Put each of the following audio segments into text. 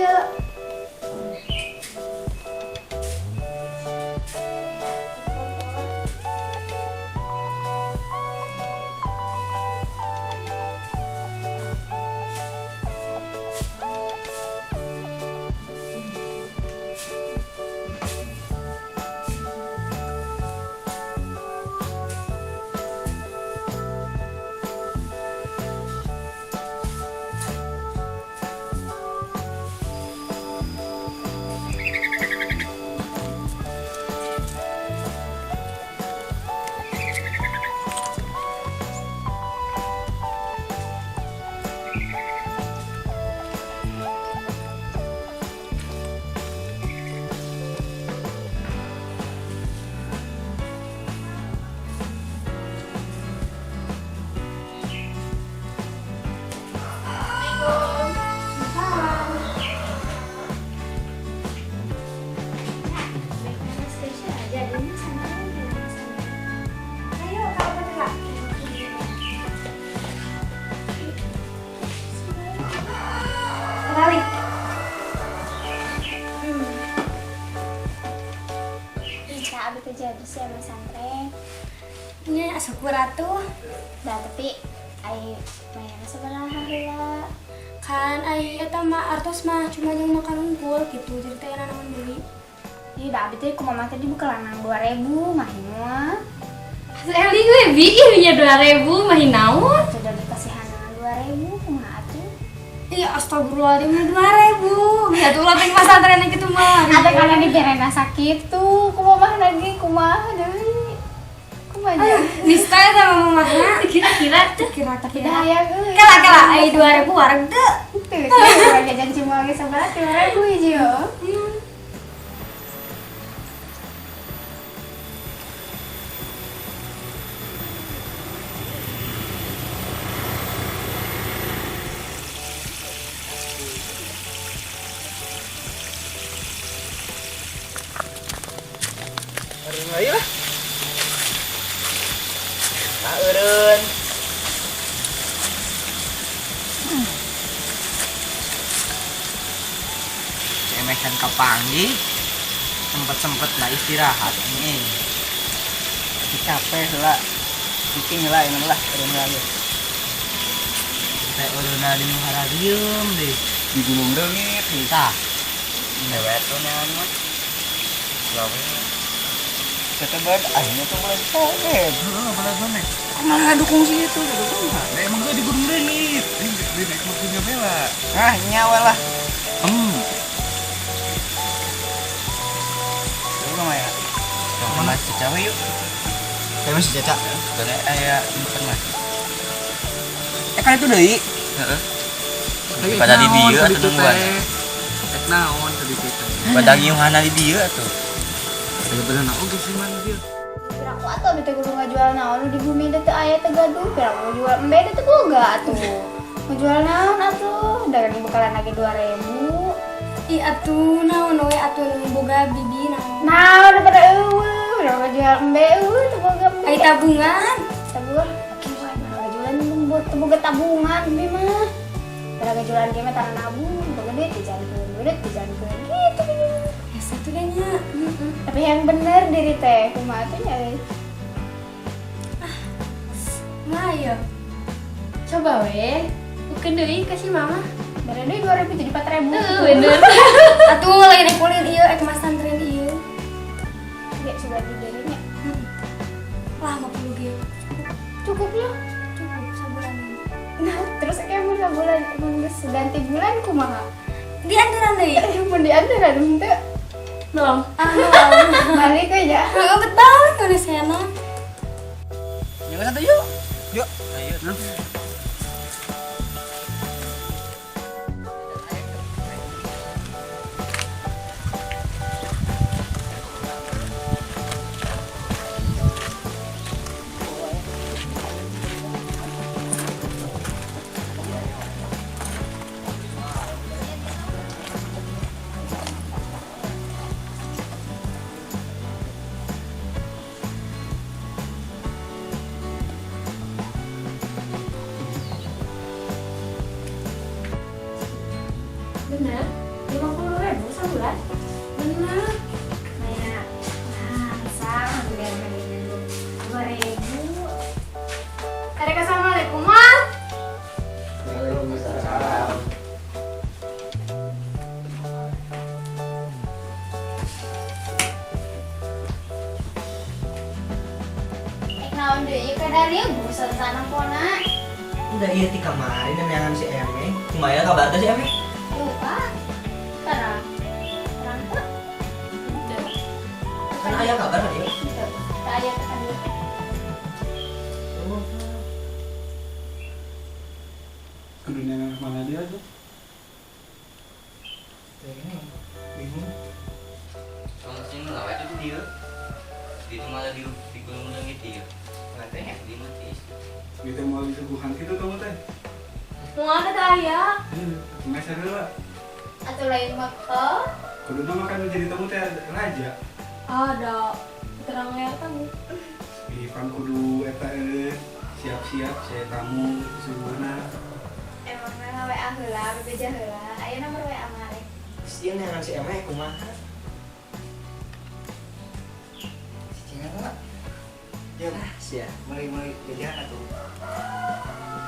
ya. Jadi saya pesantren Ini syukur atuh. dah tapi ai main sebelah heula Kan ai eta mah artos mah cuma yang makan unggul gitu. Jadi teh naon beli. ini dah abis itu kumaha tadi buka lanang 2000 mah mah Eli gue bikinnya 2000 mah naon? sudah dikasih hanangan 2000 kumaha atuh Iya astagfirullahaladzim 2000. Ya tuh lah pengen pesantren gitu mah. ada karena di perena sakit tuh kumaha lagi kumaha deui kumaha Nista eta mah makna. kira-kira tuh Kira-kira. tidak aya geus Kala ai 2000 warga. kira jajan cuma ge sebelah 2000 hiji yo Ayo lah. Nah, eureun. Cemekan kapanggih. Sempet-sempet lah istirahat ini. Tapi capek lah. Bikin lah ini lah eureun lagi. Teh eureun di Muharadium deh. Di Gunung Reungit tah. Lewat tuh nyaman mah. Lawan kita buat akhirnya tuh mulai soleh boleh bonek kemana dukung sih itu nah emang gue di Gunung Reungit di naik mobilnya Bella nyawa lah coba mah ya coba mas Caca yuk kayak masih Caca sebenarnya ayah bukan mas kan itu deh pada di dia atau nungguan naon tadi kita pada ngiuhana di dia tuh bener-bener oke sih man dia. Pira aku atuh teh kudu ngajual naon di bumi teh aya teh gaduh, pira mau jual embe teh boga atuh. Ngajual naon atuh? Dagang bekalan lagi 2000. Ih atuh naon we atuh nu boga bibi naon. Naon daripada eueuh, udah ngajual embe teh boga embe. Ai tabungan. Tabungan. Kieu ngajualan teu boga tabungan bibi mah. Pira ngajualan ge mah tanah nabung, boga duit dijankeun gitu. Ya satu deh nya. Tapi yang bener diri teh kumaha teh nya. Nah ya. Coba we. Bukan deui kasih mama. Dari deui 2000 jadi 4000. Bener. Atuh lain ekulin ieu ek pesantren ieu. Ya sudah di dirinya. Lah 50 ge. Cukup ya. Cukup sebulan. Nah, terus kayak mau bulan emang geus ganti bulan kumaha? Di antaran deui. Mun di antara teu Belum. balik aja. Heeh betul tulisanna. Yuk satu yuk. Yuk. Ayo. Bener. 50.000 sebulan. Bener. Kayak, bisa biar dulu 2.000. Tarik assalamualaikum Mal. Waalaikumsalam. Naon deui ka dari burusan sana pona. Udah iya ti kemarin nemeangan si Eme. Kumaha kabar teh si Eme? Lupa. Tara. Terang tuh. Kan aya kabar tadi. Aya ka dia. Kedunia mana dia tuh? Ini bingung. Soalnya sini lah itu dia. Di itu malah di gunung gitu ya. Katanya di mati. Kita mau disuguhan gitu kamu teh? Mau ada teh aya. Nggak lah. Atau lain maka. Kudu mah kan menjadi tamu teh raja. Ada. Terang ya kamu. Ipan kudu eta siap-siap saya tamu suguhana. Emang nama WA heula, bebeja heula. Aya nomor WA mare. Sieun neangan si Eme kumaha? Si Cina lah. Ya lah, sia. Mulai jajan atuh.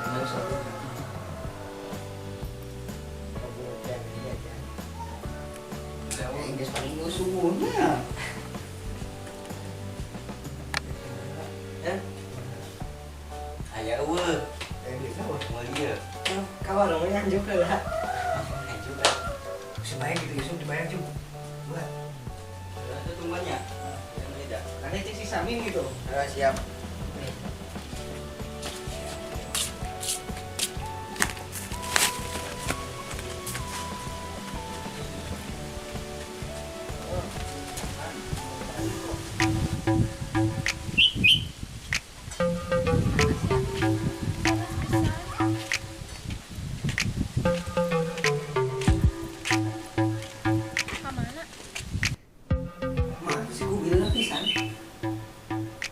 Kenal satu. Inggris paling subuhnya. Ayah eueuh. Bisa mau dia. Kawan namanya anjuk lah. Anjuk lah. Sebayang gitu Yusuf dibayang cuma. Buat. Ada tumbanya. Yang beda. Karena itu si Samin gitu. Siap.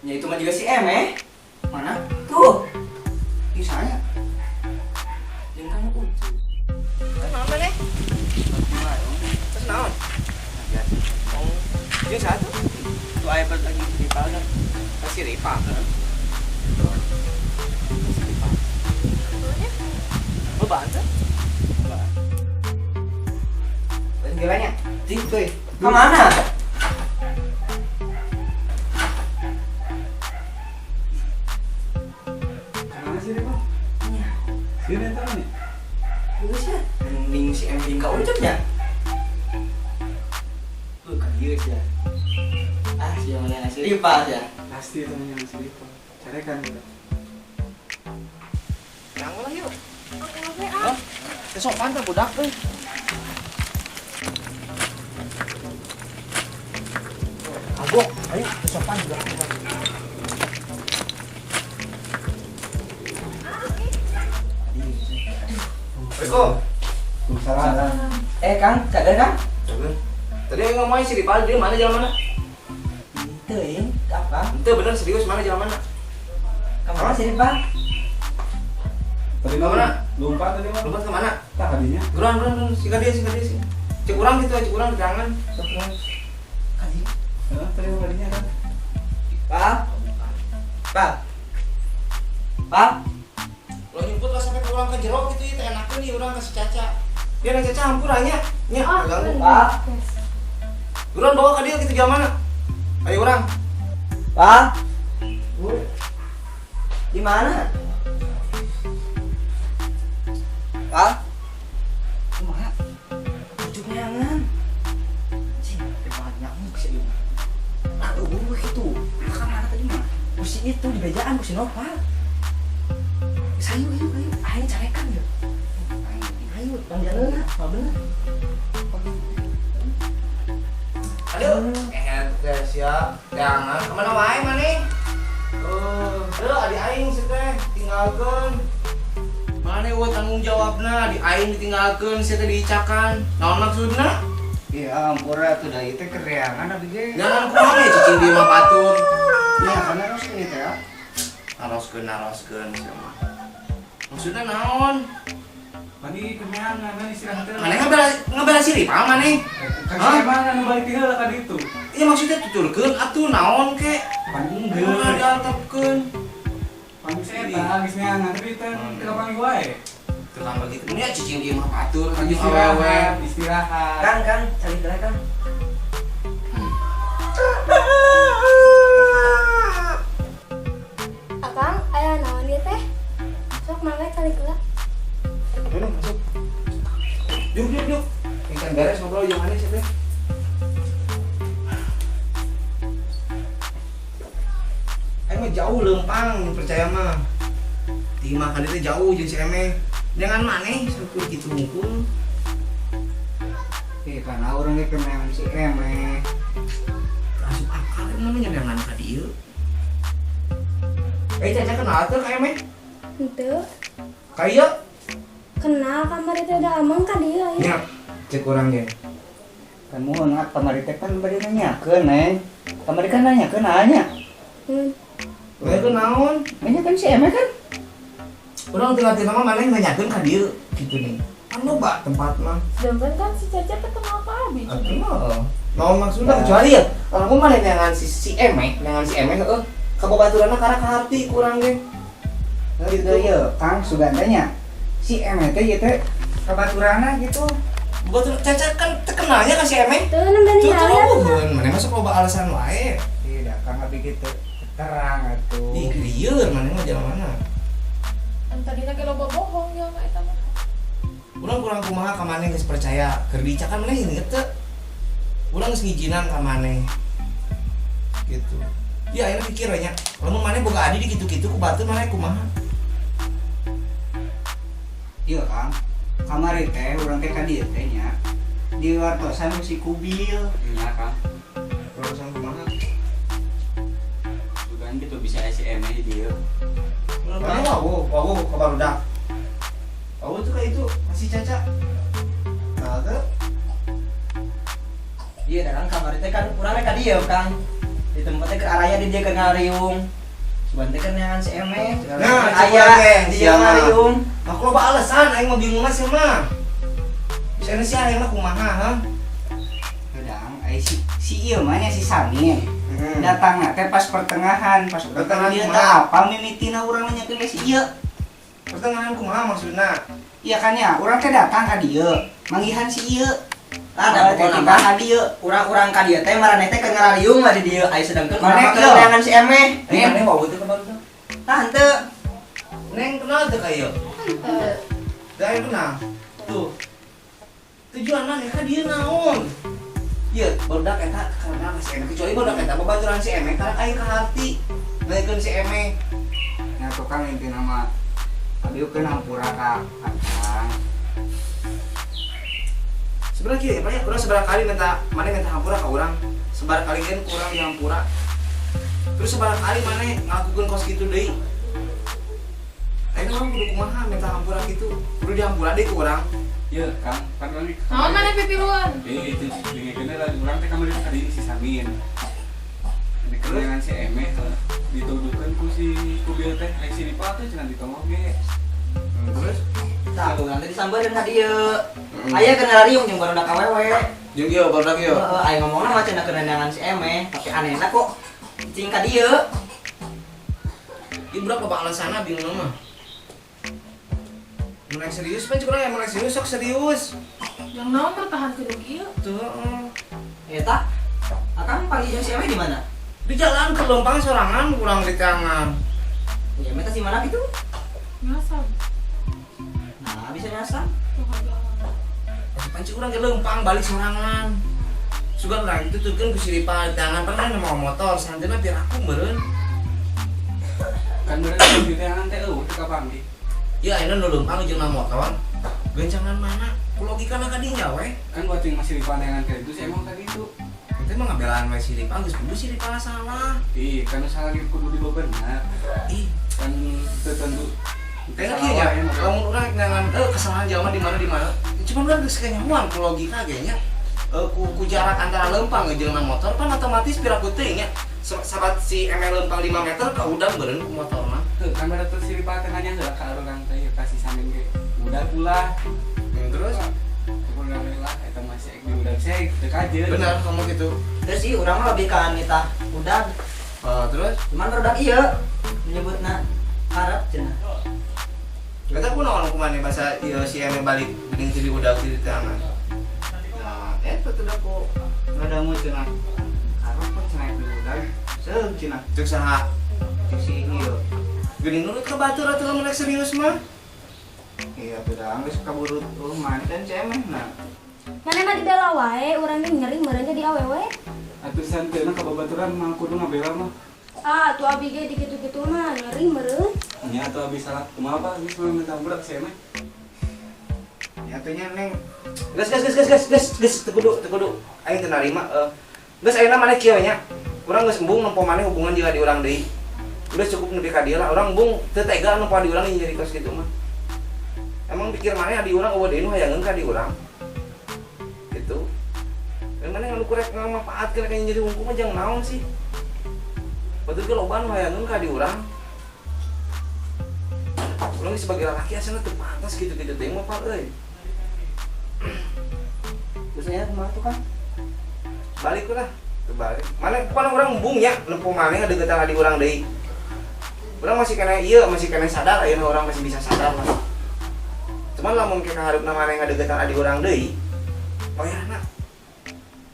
Ya itu mah juga si Eme. Mana? Tuh. Kisahnya. Yang kamu utuh. Kenapa nih? Terus naon? Oh, yang satu. Tuh ayah lagi di Rival. Kasih Rival. Lo bantu? Gilanya? Tuh. Kemana? Sini tahu nih. Bagus ya. Mending si Eme kau ucapnya. Tuh kan dia ya. Siapa yang ngasih Rival ya? Pasti temennya masih di pos. Carikan kita. Yang lah yuk. Hah? Kesopan tuh budak tuh. Agok, ayo kesopan budak. Assalamualaikum. Salam. Kang, kader Kang? Tadi yang ngomongin si Rival, dia mana jalan mana? Itu apa? Itu bener serius, mana jalan mana? Kemana sih Rival? Tadi Kemana? Lompat tadi mah. Lompat kemana? Tak hadinya. Geran, singkat dia sih. Cek kurang gitu, cek kurang di tangan. Kadi. Tadi mau hadinya kan? Pak. Lo nyebut lah sampai kurang ke jeruk gitu ya, enaknya nih orang kasih Caca. Dia nang Caca hampur aja. Nya, ganggu. Pak. Geran bawa ke dia gitu jalan mana? Ayo orang. Pak. Di mana? Pak. Kumaha? Ujuk neangan. Cing, banyak nyamuk sih ieu. Aduh, itu. Kamana tadi mah? Kusi itu di bejaan kusi Nopal. Ayo. Ayo carekan ya. Ayo, panjang lah. Apa bener? Aduh, siap. Jangan kemana wae maneh? Aduh, adik aing sih teh tinggalkeun. Mana eueuh tanggung jawabna, adik aing ditinggalkeun sih teh diicakan. Naon maksudna? Ya ampura tuh dari itu kereangan abi ge. Jangan kumaha we cicing di mah batur. Ya karena harus ini teh ya. Naroskeun sama. Maksudnya naon? Pagi kemeangan istirahat heula. Mana ngabela Siripa mana? Kan Hah? si mana nu balik heula ka ditu. Iya maksudnya tuturkeun atuh naon ke? Pagi Geus diantepkeun. Pagi eta geus meangan tapi teh teu pagi wae. Tukang bagi kemudian cicing ieu mah batur anjing awewe. Istirahat. Kang, cari gerak Kang. Akang, aya naon ieu teh? Sok mangga cari geula. Ayo masuk. Yuk. Ingkan beres ngobrol yang mana sih teh? Ayo mah jauh lempang percaya mah. Di makan itu jauh jeung si Eme. Jangan maneh syukur kitu hungkul. Karena orang itu memang si Eme. Asup akal namanya jangan ka dieu. Caca kenal tuh ka Eme? Henteu. Kaya Kenal kamar itu udah amang ka dieu aya. nya cek urang ge. Kan mau ngat kamari teh kan bari nanyakeun neng. Kamari kan nanyakeun anya. Kayak ku naon? Nanyakeun si Eme kan. Urang tinggal tina mah maneh nanyakeun ka dieu kitu nih. Kan loba tempat mah. Sedangkan kan si Caca teh kenal Pak Abi. Atuh mah. Naon maksudna kecuali ya kalau maneh nangan si Eme, nangan si Eme heuh. Kababaturanna karena kaharti kurang ge. Gitu ya, Kang Sugandanya. Si Eme teh ieu teh kabaturana gitu. Batur Caca kan terkenalnya ka si Eme. Tuh nembeni Tuh kalian. tahu, maneh masuk loba alasan wae. Tidak, Kang abi gitu. Terang atuh. Ih, lieur maneh mah jalan mana? Tadi lagi loba bohong ya mah eta mah. Urang kurang kumaha ka maneh geus percaya. Keur dicakan maneh inget teu. Urang geus ngijinan ka maneh. Gitu. Ya ayeuna pikir we nya, lamun maneh boga adi di kitu-kitu ku batur maneh kumaha? Iya, Kang. Kamari teh urang teh ka dieu teh nya. Di wartosan si Kubil. Iya Kang. Urusan kumaha? Bukan gitu bisa SM di dia. Mana wawu kabar udah. Wawu tuh kayak itu masih Caca. Nah, tuh. Iya, dan kamari teh kan urang ka dieu, Kang. Di tempatnya ke arahnya di dia ke ngariung. Sugan teh kan nangan si Eme. Nah, aya di dia ngariung. Mak lo alasan aing mah bingung mah sih mah. Bisa sih aing mah kumaha, ha? Kadang si ieu mah nya si Samin. Datangna teh pas pertengahan, pas Pertengahan dia kumaha? teh apa mimitina urang nanyakeun ke si ieu. Pertengahan kumaha maksudna? Iya kan ya, urang teh datang ka dieu, manggihan si ieu. Ada teh pokona kita ka dieu. urang-urang ka dieu teh maraneh teh keur ngarariung mah di dieu aya sedengkeun Maneh urang kieu. keur neangan si Eme. Aing maneh wawu teh kabar udah. Tah henteu. Neng kenal teh kayak. Da aing kenal. Tuh. Tujuan maneh ka dieu naon? Ieu barudak eta karena si Eme kecuali barudak eta babaturan si Eme karena aing kaharti. Naikeun si Eme. Nya tukang inti nama abiukeun hampura ka Kang. Sebenarnya kieu ya, urang seberapa kali maneh minta hampura ka urang. Seberapa kali kan urang dihampura. Terus seberapa kali maneh ngakukeun kos kitu deui. Aing urang kudu kumaha minta hampura kitu. Kudu dihampura deui ku urang. Iya Kang. Kan lagi. Naon mana pipiluan? Itu dengekeun lagi urang teh kamari tadi si Samin. Ini dengan si Eme dituduhkan ku si Kubil teh ai si Ripa teh cenah ditongol ge. Terus Tah urang teh disambeurkeun ka dieu. Aya keur ngarariung jeung barudak awewe. jeung ieu barudak ieu. Heeh, aya ngomongna mah cenah keur neangan si Eme, tapi anehna kok cing ka dieu. Ieu budak loba alasanna bingung mah. Mulai serius pan curang ya mulai serius sok serius. Yang naon bertahan ke ieu? Tuh. Eta Akang panggil jeung si Eme di mana? Di jalan ke Lompang sorangan kurang di tangan. Ya Eme teh si mana gitu? Ngasal. Nah, bisa nyasar. Panci urang ke Lempang balik sorangan. Sugan urang itu tukeun ku si Ripa di tangan pan mau motor santeuna biar aku meureun. Kan bener di tangan teh eueuh teh ka Bangdi. Ya ayeuna nu Lempang jeung na motor. Gencangan mana? Ku logikana ka dinya we. Kan buat yang masih di pandangan kayak itu sih emang tadi itu. Itu mah ngabelaan we si Ripa geus kudu si Ripa salah. Ih, kan salah gitu kudu dibebenar. Ih, Kan tertentu. kayaknya kieu nya. Lamun urang dengan kesalahan jalma di mana. Cuma urang geus kanyahoan ku logika ge nya. Ku jarak antara Lempang jeung na motor kan otomatis piraku teuing nya. Sabat si ML Lempang 5 meter ka udang beureun ku motor mah. Tuh, kan ada tuh si Ripa teh nanya heula ka urang teh kasih Samin ge. udah pula Terus alhamdulillah eta masih di udah saya teu kajeun. benar kamu gitu. Terus sih urang mah lebih ka nita udah. Terus Cuman barudak ieu menyebutna harap cenah. kata pun orang kumane bahasa ieu si eme balik geuning ti udah di tangan. Nah, eta teh da ku ngadamu cenah. Harap kok cenah di udah. Seug cenah. Cek saha? Cek si ieu. Geuning nurut ka batur atuh lamun rek serius mah. Iya udah geus kaburu rumah dan cemeh nah. Mana mah dibela wae, urang ge nyeri meureunnya di awewe. Atuh santeuna ka babaturan mah kudu ngabela mah. Ah, tuh abi ge dikitu-kitu mah nyeri meureun. Nya atuh abis salah kumaha Pak geus mah minta budak saya mah. Ya teh nya Neng. Gas teu kudu. Aing teu narima geus ayeuna maneh kieu nya. Urang geus embung nempo maneh hubungan jiga di urang deui. Udah cukup nepi ka dieu lah, urang embung teu tega nempo di urang jadi kos kitu mah. Emang pikir maneh di urang eueuh deui nu hayangeun ka di urang. Gitu. Dan maneh anu kurek ngamanfaatkeun ka jadi hungkul mah jang naon sih. Betul ke loba nu hayangeun ka di urang. Urang sebagai laki asana teu pantas gitu-gitu teh mah Pak euy. Terus aya kumaha tuh kan? Balik lah, terbalik. Mana kan orang embung ya, nempo maneh ngadegetan di urang deui. Urang masih kena masih kena sadar ayeuna orang masih bisa sadar lah. Cuman lamun ke kaharupna maneh ngadegetan di urang deui, payahna.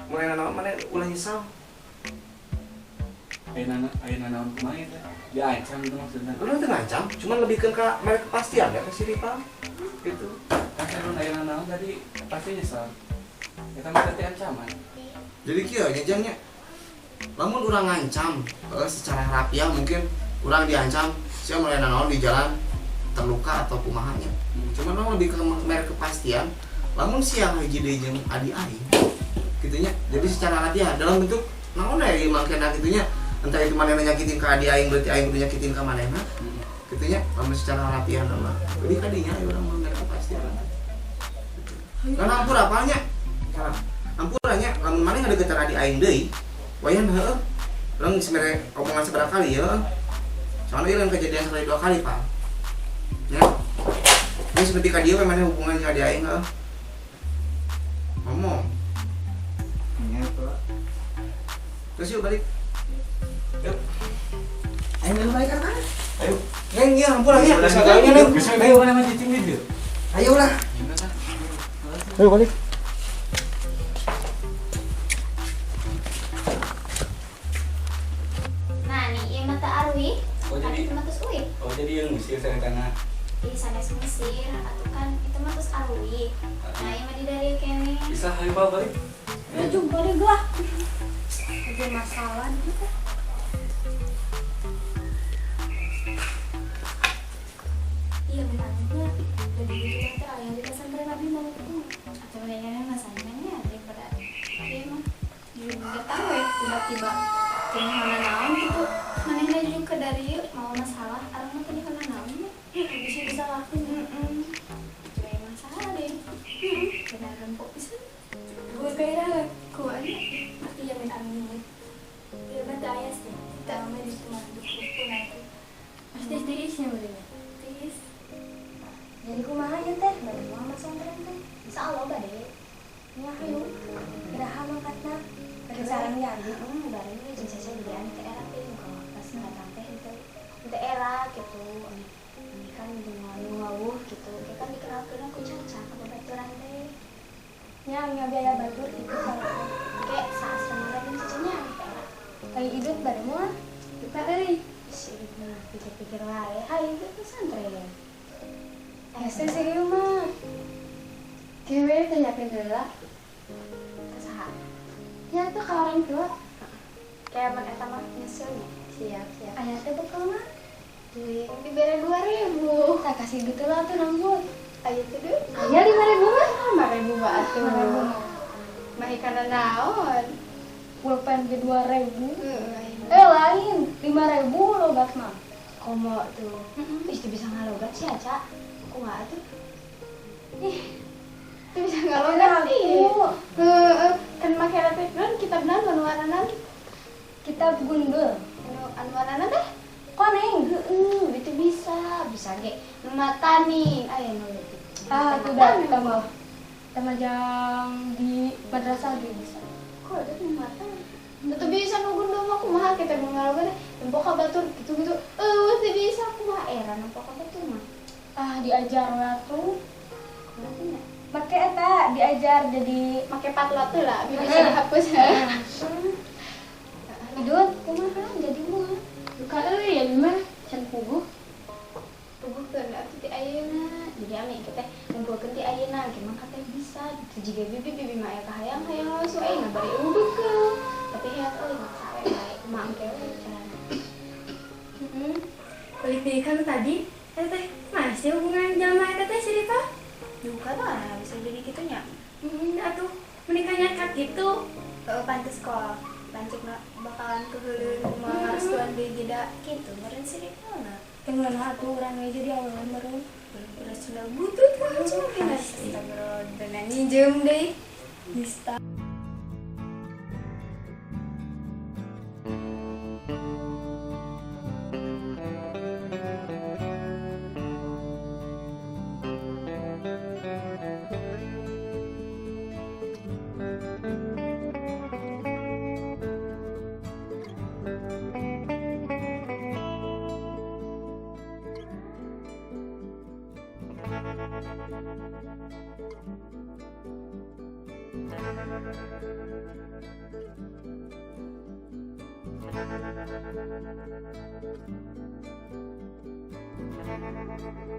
Mulai naon maneh ulah nyesal. Ayeuna naon kumaha teh? Diancam itu maksudna. Urang teu ngancam, cuman lebihkeun ka merek kepastian ya ka si Ripa. Gitu. Kan ayeuna naon tadi pasti nyesal. Eta mah teh ancaman. Jadi kieu nya lamun urang ngancam secara harafiah mungkin urang diancam sia mulai naon di jalan terluka atau kumaha nya. Cuman orang lebih ke merek kepastian lamun siang hiji deui jeung adi aing kitu nya. Jadi secara harafiah dalam bentuk naon ya mangkena kitu nya. Entah itu manehna nyakitin ka adi aing berarti aing kudu nyakitin ka manehna. Kitu nya lamun secara harafiah mah. Jadi kadinya aya urang merek kepastian. Karena ampun apanya? Karena ampunanya lamun maneh ngadegetan adi aing deui wayan heueuh urang geus mere omongan seberapa kali ya soalnya ieu lain kejadian sekali 2 kali Pak ya ini seperti ka dieu maneh hubungan jeung adi aing heueuh ngomong Nya Pak. terus yuk balik yuk Ayo melu balik ka mana? ayo neng ya ampun ya sagalanya neng Ayo mana mah cicing di dieu. Ayo lah. ayo balik Nah, nih ieu mah teh Arwi. Oh, jadi- Itu mah tos Uwi. Oh jadi yang musir sareutana. Di sanes Mesir atau kan itu mah tos Arwi. Nah, ieu mah di dari kene. Bisa hayu Pak balik. Ya jumpa deh gua. Ada masalah gitu. Iya benarnya jadi gitu teh aya di pesantren Nabi mau ketemu. Atau kayaknya masalahnya daripada ieu mah enggak tahu ya tiba-tiba jeung mana naon gitu. Manehna juga ke dari ieu mau masalah, arang mah tadi kana naon ya. Bisa disalahkeun. Itu aya masalah deh. Benar rempok pisan. Gue kira Ku aja. arti yang amin. Dia benda ayas deh. Kita ramai di tengah duku nanti. Pasti tirisnya bener. Tiris. Jadi kumaha ya teh? Bade mah pesantren teh. Insyaallah bade. Ya hayu. Iraha mangkatna. Pada sarang ya gitu. Bareng we jeung saya di daerah teh kalau pas datang teh itu daerah gitu. Ini kan di ngawuh gitu. Kita kan dikenalkeun ku Caca ka babaturan teh. Ya biaya batur itu kalau Kayak saasana lagi cucunya. lagi hidup bade mah. Kita euy. Si mah pikir-pikir wae, hayu ke pesantren. Ese serius mah. Kewe teh yakin heula. Saha? Ya tuh kalau orang tua. Kayak mun eta mah nyusulnya. Siap. Ayah teh bekal mah. Dibere 2.000. Tak kasih gitu lah tuh rambut. Ayo teh deh. Ayah 5.000 mah. 5.000 mah atuh. 5.000. Mah kana naon? Pulpen ge 2.000. Heeh. Lain 5.000 logat mah. Komo tuh. Ih, bisa ngalogat sih Aca. Kumaha tuh? Ih. Tuh bisa ngalogat sih. Heeh. Kan make lepet kan kitabna anu waranan. Kita gundul. Anu waranan teh? Koneng. Heeh, itu bisa ge. Nu matani. Aya nu sudah tambah jam di madrasah juga bisa. Kok ada yang mata? Itu bisa nugun dong aku mah kita mengalami tempo kabatur gitu-gitu. Masih bisa aku mah era nampak kabatur mah. Diajar waktu Kenapa ya? make eta diajar jadi Make patlot tuh lah, biar bisa dihapus. hidup kumaha jadi mah buka ya gimana can puguh Puguhkeun atuh ti ayeuna. Jadi ami kita ngumpulkeun ti ayeuna gimana katanya bisa. Jiga bibi mah aya kahayang-hayang langsung ayeuna bari ubekeun. Tapi head euy maksa we mangke we carana. balik deh kan tadi teh masih hubungan jama eta teh si Rifa Duka lah bisa jadi gitunya. atuh menikahnya kak gitu Pantes kok lanjut bakalan keheuleuh moal ngarestuan deui jeda kitu meureun si Rifana. tengah atuh urang we jadi awelan baru Bener sudah butut kan cuma kena. Astagfirullah dan nyijem deui. bisa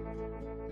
Thank you.